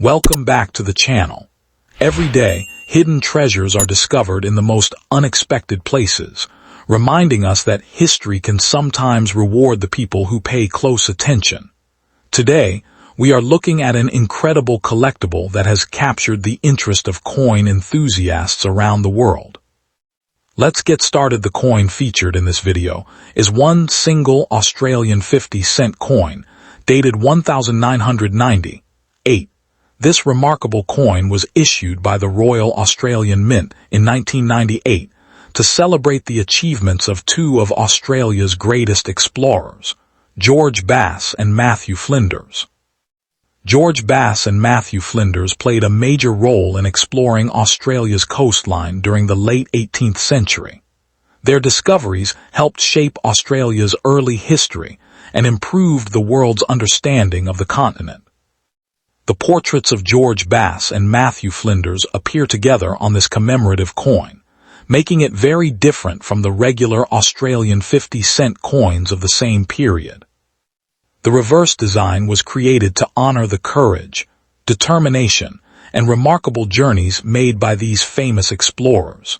Welcome back to the channel. Every day, hidden treasures are discovered in the most unexpected places, reminding us that history can sometimes reward the people who pay close attention. Today, we are looking at an incredible collectible that has captured the interest of coin enthusiasts around the world. Let's get started. The coin featured in this video is one single Australian 50-cent coin, dated 1998. This remarkable coin was issued by the Royal Australian Mint in 1998 to celebrate the achievements of two of Australia's greatest explorers, George Bass and Matthew Flinders. George Bass and Matthew Flinders played a major role in exploring Australia's coastline during the late 18th century. Their discoveries helped shape Australia's early history and improved the world's understanding of the continent. The portraits of George Bass and Matthew Flinders appear together on this commemorative coin, making it very different from the regular Australian 50-cent coins of the same period. The reverse design was created to honor the courage, determination, and remarkable journeys made by these famous explorers.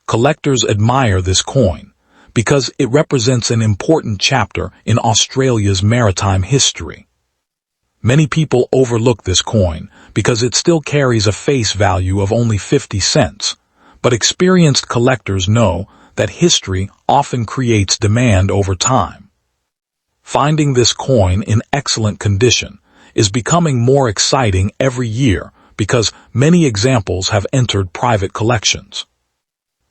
Collectors admire this coin because it represents an important chapter in Australia's maritime history. Many people overlook this coin because it still carries a face value of only 50 cents, but experienced collectors know that history often creates demand over time. Finding this coin in excellent condition is becoming more exciting every year because many examples have entered private collections.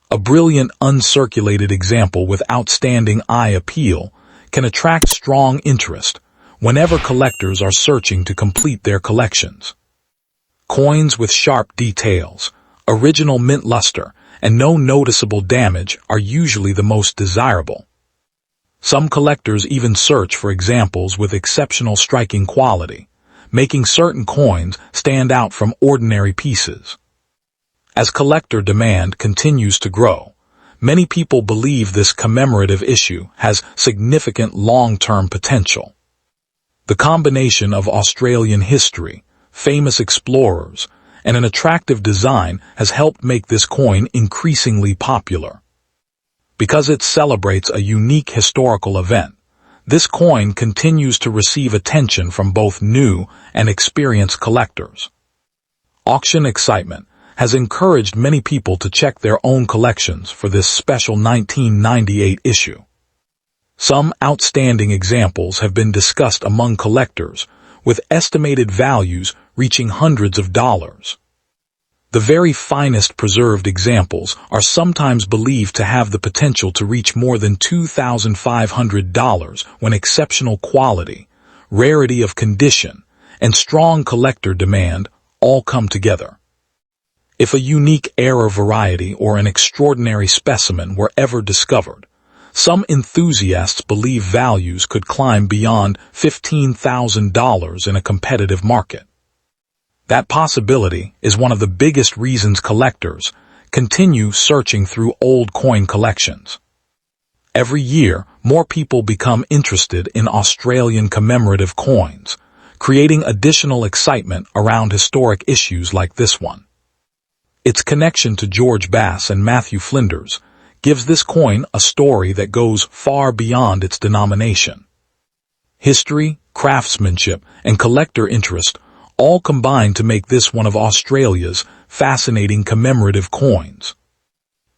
A brilliant uncirculated example with outstanding eye appeal can attract strong interest whenever collectors are searching to complete their collections. Coins with sharp details, original mint luster, and no noticeable damage are usually the most desirable. Some collectors even search for examples with exceptional striking quality, making certain coins stand out from ordinary pieces. As collector demand continues to grow, many people believe this commemorative issue has significant long-term potential. The combination of Australian history, famous explorers, and an attractive design has helped make this coin increasingly popular. Because it celebrates a unique historical event, this coin continues to receive attention from both new and experienced collectors. Auction excitement has encouraged many people to check their own collections for this special 1998 issue. Some outstanding examples have been discussed among collectors, with estimated values reaching hundreds of dollars. The very finest preserved examples are sometimes believed to have the potential to reach more than $2,500 when exceptional quality, rarity of condition, and strong collector demand all come together. If a unique rare variety or an extraordinary specimen were ever discovered, some enthusiasts believe values could climb beyond $15,000 in a competitive market. That possibility is one of the biggest reasons collectors continue searching through old coin collections. Every year, more people become interested in Australian commemorative coins, creating additional excitement around historic issues like this one. Its connection to George Bass and Matthew Flinders gives this coin a story that goes far beyond its denomination. History, craftsmanship, and collector interest all combine to make this one of Australia's fascinating commemorative coins.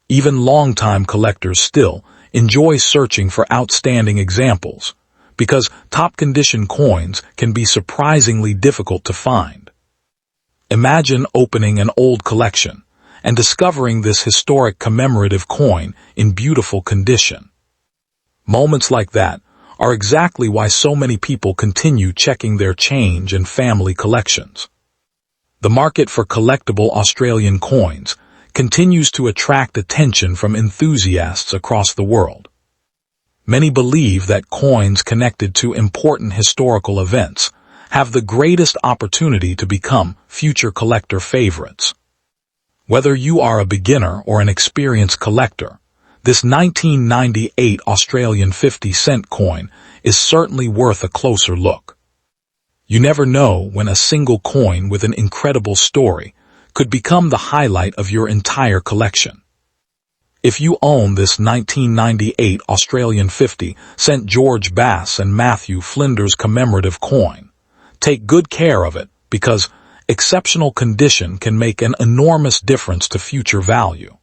Even longtime collectors still enjoy searching for outstanding examples, because top-condition coins can be surprisingly difficult to find. Imagine opening an old collection and discovering this historic commemorative coin in beautiful condition. Moments like that are exactly why so many people continue checking their change and family collections. The market for collectible Australian coins continues to attract attention from enthusiasts across the world. Many believe that coins connected to important historical events have the greatest opportunity to become future collector favorites. Whether you are a beginner or an experienced collector, this 1998 Australian 50-cent coin is certainly worth a closer look. You never know when a single coin with an incredible story could become the highlight of your entire collection. If you own this 1998 Australian 50-cent George Bass and Matthew Flinders commemorative coin, take good care of it because exceptional condition can make an enormous difference to future value.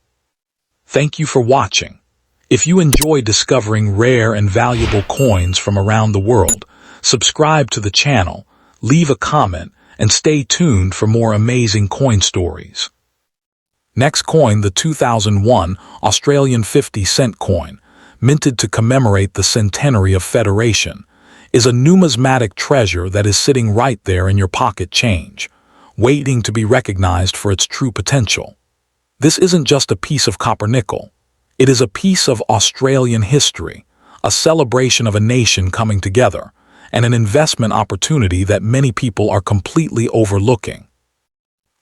Thank you for watching. If you enjoy discovering rare and valuable coins from around the world, subscribe to the channel, leave a comment, and stay tuned for more amazing coin stories. Next coin, the 2001 Australian 50-cent coin, minted to commemorate the Centenary of Federation, is a numismatic treasure that is sitting right there in your pocket change, waiting to be recognized for its true potential. This isn't just a piece of copper nickel. It is a piece of Australian history, a celebration of a nation coming together, and an investment opportunity that many people are completely overlooking.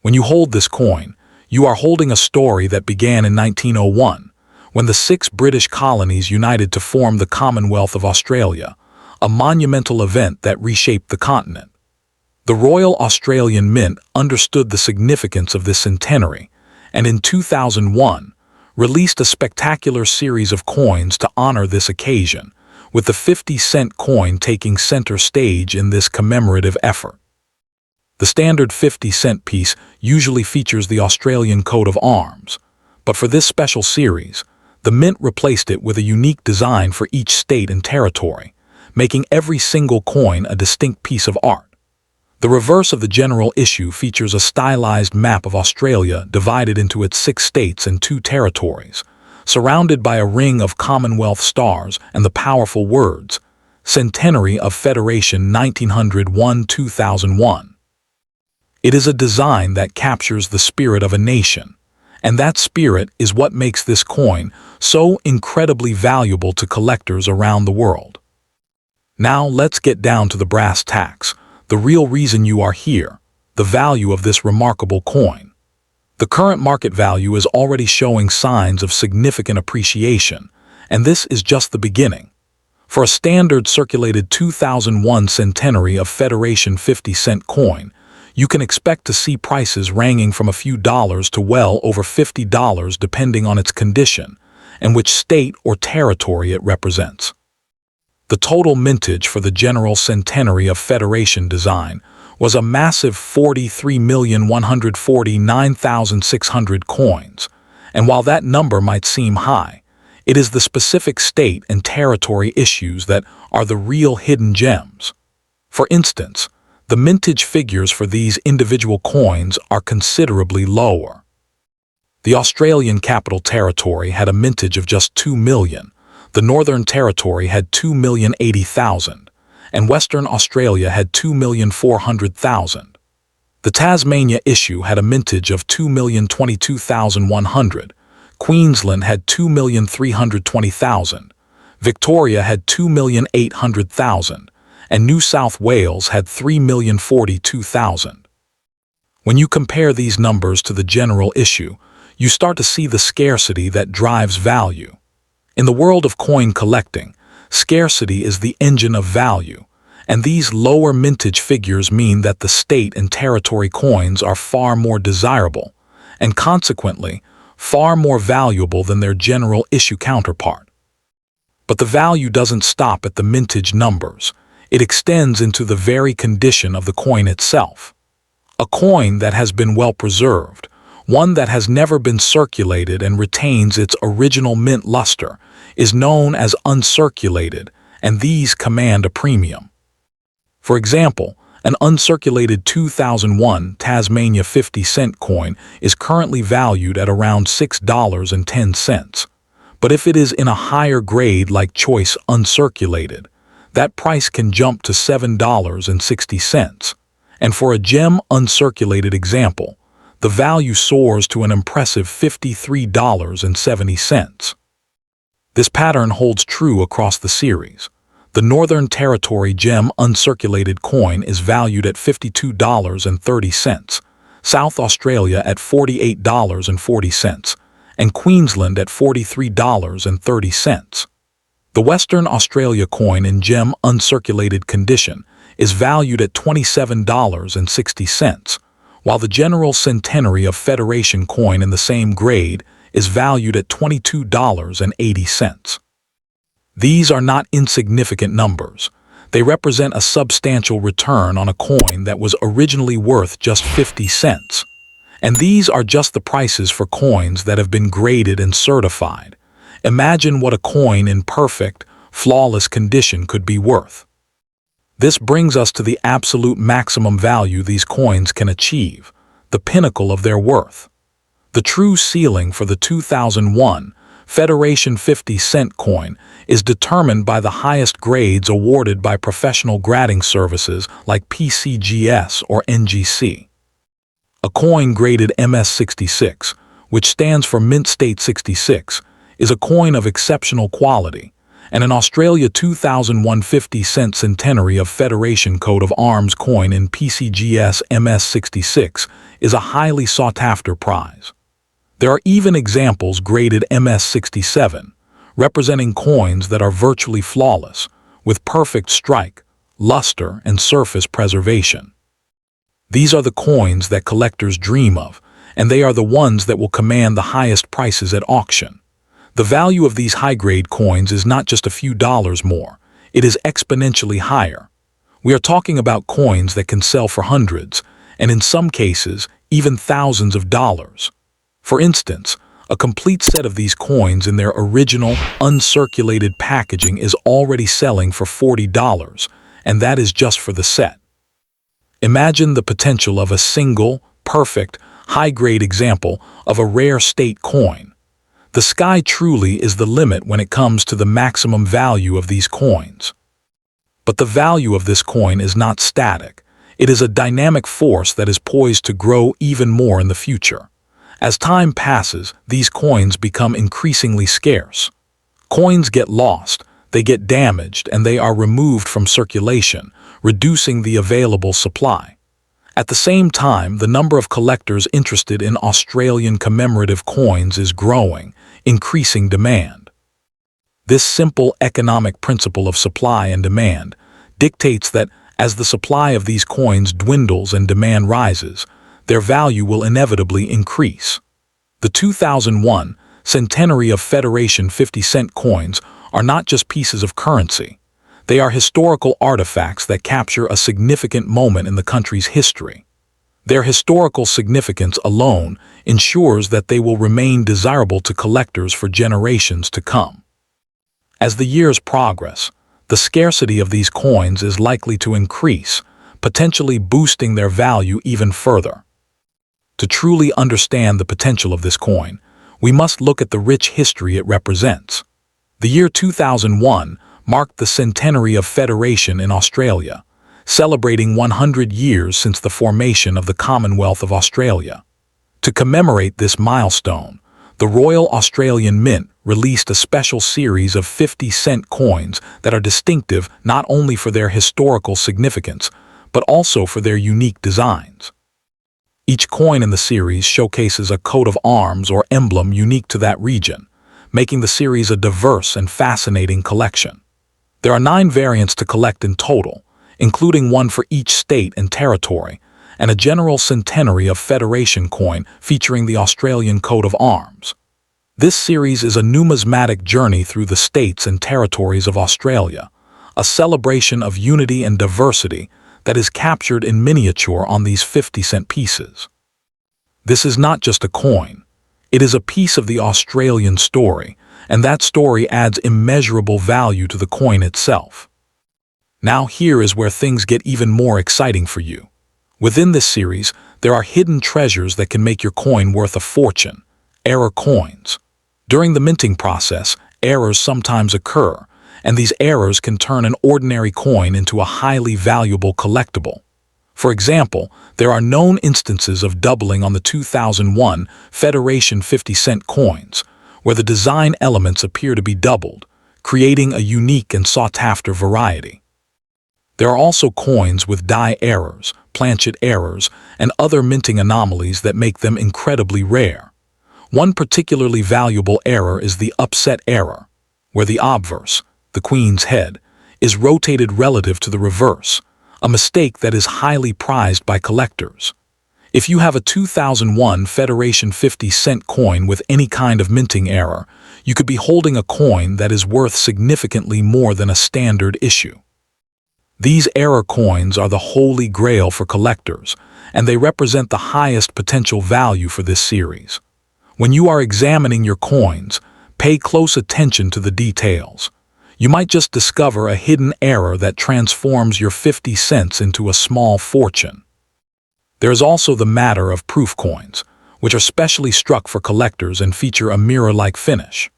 When you hold this coin, you are holding a story that began in 1901, when the 6 British colonies united to form the Commonwealth of Australia, a monumental event that reshaped the continent. The Royal Australian Mint understood the significance of this centenary, and in 2001, released a spectacular series of coins to honor this occasion, with the 50-cent coin taking center stage in this commemorative effort. The standard 50-cent piece usually features the Australian Coat of Arms, but for this special series, the Mint replaced it with a unique design for each state and territory, making every single coin a distinct piece of art. The reverse of the general issue features a stylized map of Australia divided into its 6 states and 2 territories, surrounded by a ring of Commonwealth stars and the powerful words, Centenary of Federation 1901-2001. It is a design that captures the spirit of a nation, and that spirit is what makes this coin so incredibly valuable to collectors around the world. Now let's get down to the brass tacks, the real reason you are here, the value of this remarkable coin. The current market value is already showing signs of significant appreciation, and this is just the beginning. For a standard circulated 2001 Centenary of Federation 50-cent coin, you can expect to see prices ranging from a few dollars to well over $50 depending on its condition and which state or territory it represents. The total mintage for the general Centenary of Federation design was a massive 43,149,600 coins, and while that number might seem high, it is the specific state and territory issues that are the real hidden gems. For instance, the mintage figures for these individual coins are considerably lower. The Australian Capital Territory had a mintage of just 2 million, the Northern Territory had 2,080,000, and Western Australia had 2,400,000. The Tasmania issue had a mintage of 2,022,100, Queensland had 2,320,000, Victoria had 2,800,000, and New South Wales had 3,042,000. When you compare these numbers to the general issue, you start to see the scarcity that drives value. In the world of coin collecting, scarcity is the engine of value, and these lower mintage figures mean that the state and territory coins are far more desirable, and consequently, far more valuable than their general issue counterpart. But the value doesn't stop at the mintage numbers. It extends into the very condition of the coin itself. A coin that has been well preserved, one that has never been circulated and retains its original mint luster, is known as uncirculated, and these command a premium. For example, an uncirculated 2001 Tasmania 50-cent coin is currently valued at around $6.10. But if it is in a higher grade like choice uncirculated, that price can jump to $7.60. And for a gem uncirculated example, the value soars to an impressive $53.70. This pattern holds true across the series. The Northern Territory gem uncirculated coin is valued at $52.30, South Australia at $48.40, and Queensland at $43.30. The Western Australia coin in gem uncirculated condition is valued at $27.60, while the general Centenary of Federation coin in the same grade is valued at $22.80. These are not insignificant numbers. They represent a substantial return on a coin that was originally worth just 50 cents. And these are just the prices for coins that have been graded and certified. Imagine what a coin in perfect, flawless condition could be worth. This brings us to the absolute maximum value these coins can achieve, the pinnacle of their worth. The true ceiling for the 2001 Federation 50-cent coin is determined by the highest grades awarded by professional grading services like PCGS or NGC. A coin graded MS66, which stands for Mint State 66, is a coin of exceptional quality, and an Australia 2001 50-cent Centenary of Federation Coat of Arms coin in PCGS MS66 is a highly sought-after prize. There are even examples graded MS67, representing coins that are virtually flawless, with perfect strike, luster, and surface preservation. These are the coins that collectors dream of, and they are the ones that will command the highest prices at auction. The value of these high-grade coins is not just a few dollars more, it is exponentially higher. We are talking about coins that can sell for hundreds, and in some cases, even thousands of dollars. For instance, a complete set of these coins in their original, uncirculated packaging is already selling for $40, and that is just for the set. Imagine the potential of a single, perfect, high-grade example of a rare state coin. The sky truly is the limit when it comes to the maximum value of these coins. But the value of this coin is not static. It is a dynamic force that is poised to grow even more in the future. As time passes, these coins become increasingly scarce. Coins get lost, they get damaged, and they are removed from circulation, reducing the available supply. At the same time, the number of collectors interested in Australian commemorative coins is growing, increasing demand. This simple economic principle of supply and demand dictates that as the supply of these coins dwindles and demand rises, their value will inevitably increase. The 2001 Centenary of Federation 50-cent coins are not just pieces of currency. They are historical artifacts that capture a significant moment in the country's history. Their historical significance alone ensures that they will remain desirable to collectors for generations to come. As the years progress, the scarcity of these coins is likely to increase, potentially boosting their value even further. To truly understand the potential of this coin, we must look at the rich history it represents. The year 2001 marked the Centenary of Federation in Australia, celebrating 100 years since the formation of the Commonwealth of Australia. To commemorate this milestone, the Royal Australian Mint released a special series of 50-cent coins that are distinctive not only for their historical significance, but also for their unique designs. Each coin in the series showcases a coat of arms or emblem unique to that region, making the series a diverse and fascinating collection. There are 9 variants to collect in total, including one for each state and territory, and a general Centenary of Federation coin featuring the Australian Coat of Arms. This series is a numismatic journey through the states and territories of Australia, a celebration of unity and diversity that is captured in miniature on these 50-cent pieces. This is not just a coin. It is a piece of the Australian story, and that story adds immeasurable value to the coin itself. Now here is where things get even more exciting for you. Within this series, there are hidden treasures that can make your coin worth a fortune: error coins. During the minting process, errors sometimes occur, and these errors can turn an ordinary coin into a highly valuable collectible. For example, there are known instances of doubling on the 2001 Federation 50-cent coins, where the design elements appear to be doubled, creating a unique and sought-after variety. There are also coins with die errors, planchet errors, and other minting anomalies that make them incredibly rare. One particularly valuable error is the upset error, where the obverse, the queen's head, is rotated relative to the reverse, a mistake that is highly prized by collectors. If you have a 2001 Federation 50-cent coin with any kind of minting error, you could be holding a coin that is worth significantly more than a standard issue. These error coins are the holy grail for collectors, and they represent the highest potential value for this series. When you are examining your coins, pay close attention to the details. You might just discover a hidden error that transforms your 50 cents into a small fortune. There is also the matter of proof coins, which are specially struck for collectors and feature a mirror-like finish.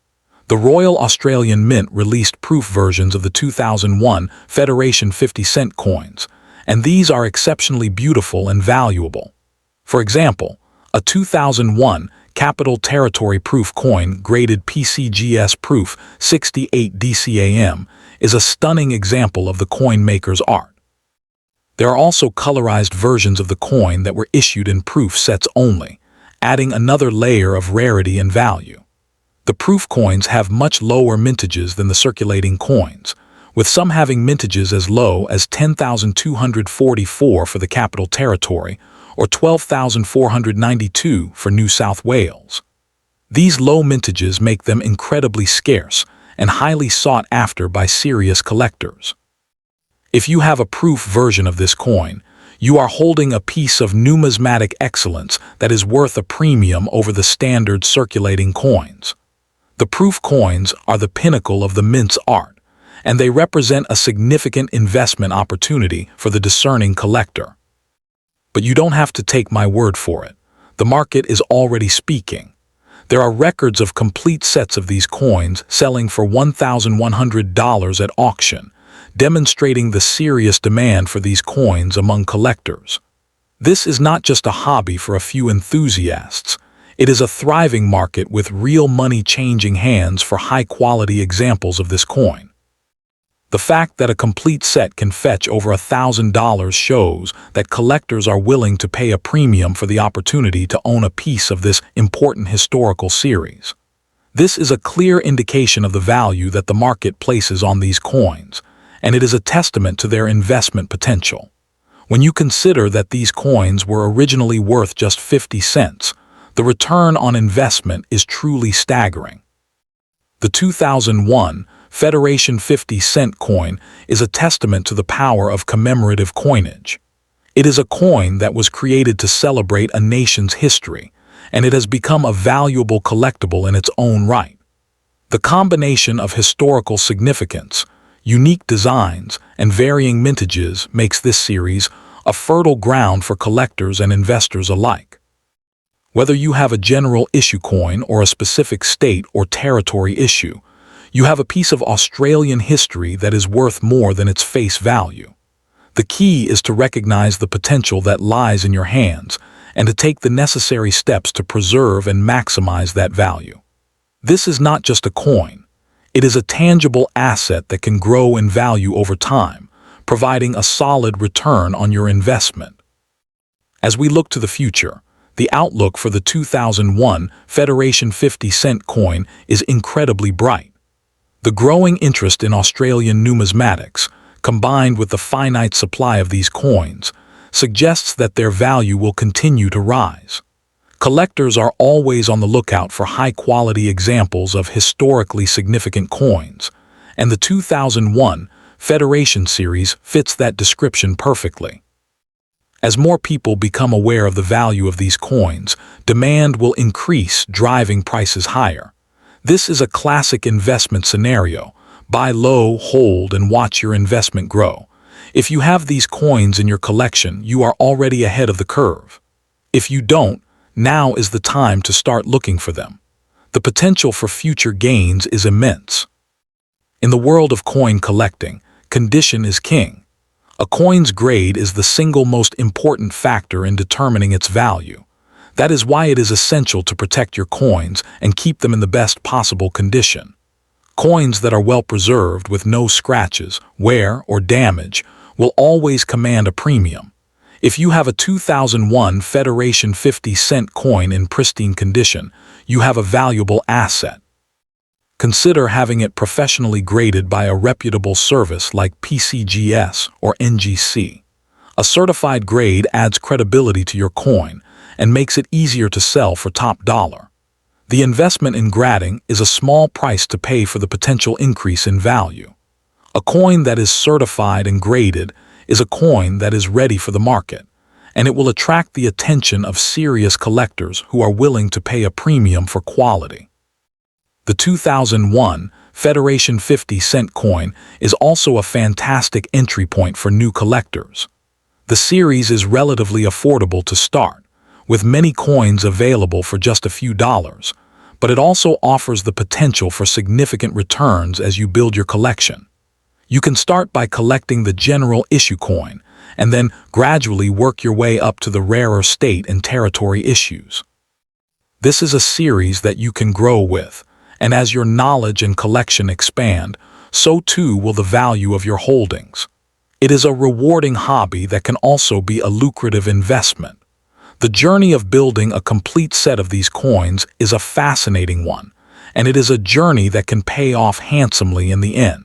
The Royal Australian Mint released proof versions of the 2001 Federation 50-cent coins, and these are exceptionally beautiful and valuable. For example, a 2001 Capital Territory Proof coin graded PCGS Proof 68 DCAM is a stunning example of the coin maker's art. There are also colorized versions of the coin that were issued in proof sets only, adding another layer of rarity and value. The proof coins have much lower mintages than the circulating coins, with some having mintages as low as 10,244 for the Capital Territory or 12,492 for New South Wales. These low mintages make them incredibly scarce and highly sought after by serious collectors. If you have a proof version of this coin, you are holding a piece of numismatic excellence that is worth a premium over the standard circulating coins. The proof coins are the pinnacle of the mint's art, and they represent a significant investment opportunity for the discerning collector. But you don't have to take my word for it. The market is already speaking. There are records of complete sets of these coins selling for $1,100 at auction, demonstrating the serious demand for these coins among collectors. This is not just a hobby for a few enthusiasts. It is a thriving market with real money changing hands for high-quality examples of this coin. The fact that a complete set can fetch over $1,000 shows that collectors are willing to pay a premium for the opportunity to own a piece of this important historical series. This is a clear indication of the value that the market places on these coins, and it is a testament to their investment potential. When you consider that these coins were originally worth just 50 cents, the return on investment is truly staggering. The 2001 Federation 50-cent coin is a testament to the power of commemorative coinage. It is a coin that was created to celebrate a nation's history, and it has become a valuable collectible in its own right. The combination of historical significance, unique designs, and varying mintages makes this series a fertile ground for collectors and investors alike. Whether you have a general issue coin or a specific state or territory issue, you have a piece of Australian history that is worth more than its face value. The key is to recognize the potential that lies in your hands and to take the necessary steps to preserve and maximize that value. This is not just a coin. It is a tangible asset that can grow in value over time, providing a solid return on your investment. As we look to the future, the outlook for the 2001 Federation 50-cent coin is incredibly bright. The growing interest in Australian numismatics, combined with the finite supply of these coins, suggests that their value will continue to rise. Collectors are always on the lookout for high-quality examples of historically significant coins, and the 2001 Federation series fits that description perfectly. As more people become aware of the value of these coins, demand will increase, driving prices higher. This is a classic investment scenario. Buy low, hold, and watch your investment grow. If you have these coins in your collection, you are already ahead of the curve. If you don't, now is the time to start looking for them. The potential for future gains is immense. In the world of coin collecting, condition is king. A coin's grade is the single most important factor in determining its value. That is why it is essential to protect your coins and keep them in the best possible condition. Coins that are well preserved with no scratches, wear, or damage will always command a premium. If you have a 2001 Federation 50-cent coin in pristine condition, you have a valuable asset. Consider having it professionally graded by a reputable service like PCGS or NGC. A certified grade adds credibility to your coin and makes it easier to sell for top dollar. The investment in grading is a small price to pay for the potential increase in value. A coin that is certified and graded is a coin that is ready for the market, and it will attract the attention of serious collectors who are willing to pay a premium for quality. The 2001 Federation 50-cent coin is also a fantastic entry point for new collectors. The series is relatively affordable to start, with many coins available for just a few dollars, but it also offers the potential for significant returns as you build your collection. You can start by collecting the general issue coin, and then gradually work your way up to the rarer state and territory issues. This is a series that you can grow with, and as your knowledge and collection expand, so too will the value of your holdings. It is a rewarding hobby that can also be a lucrative investment. The journey of building a complete set of these coins is a fascinating one, and it is a journey that can pay off handsomely in the end.